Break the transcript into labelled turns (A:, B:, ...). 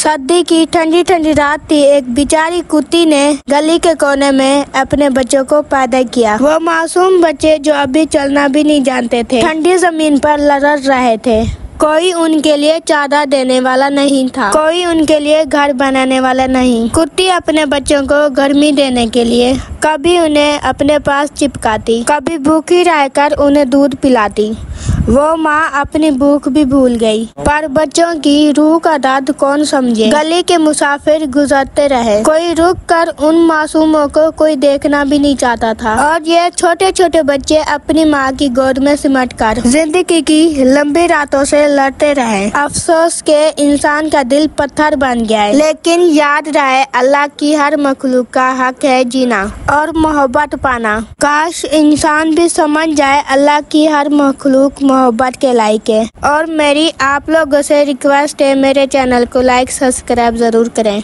A: सर्दी की ठंडी ठंडी रात थी। एक बेचारी कुत्ती ने गली के कोने में अपने बच्चों को पैदा किया। वो मासूम बच्चे जो अभी चलना भी नहीं जानते थे, ठंडी जमीन पर लड़र रहे थे। कोई उनके लिए चादर देने वाला नहीं था, कोई उनके लिए घर बनाने वाला नहीं। कुत्ती अपने बच्चों को गर्मी देने के लिए कभी उन्हें अपने पास चिपकाती, कभी भूखी रहकर उन्हें दूध पिलाती। वो माँ अपनी भूख भी भूल गई, पर बच्चों की रूह का दर्द कौन समझे। गली के मुसाफिर गुजरते रहे, कोई रुक कर उन मासूमों को कोई देखना भी नहीं चाहता था। और ये छोटे छोटे बच्चे अपनी माँ की गोद में सिमट कर जिंदगी की लंबी रातों से लड़ते रहे। अफसोस के इंसान का दिल पत्थर बन गया है। लेकिन याद रहे, अल्लाह की हर मखलूक का हक है जीना और मोहब्बत पाना। काश इंसान भी समझ जाए अल्लाह की हर मखलूक मोहब्बत के लायक है। और मेरी आप लोगों से रिक्वेस्ट है, मेरे चैनल को लाइक सब्सक्राइब जरूर करें।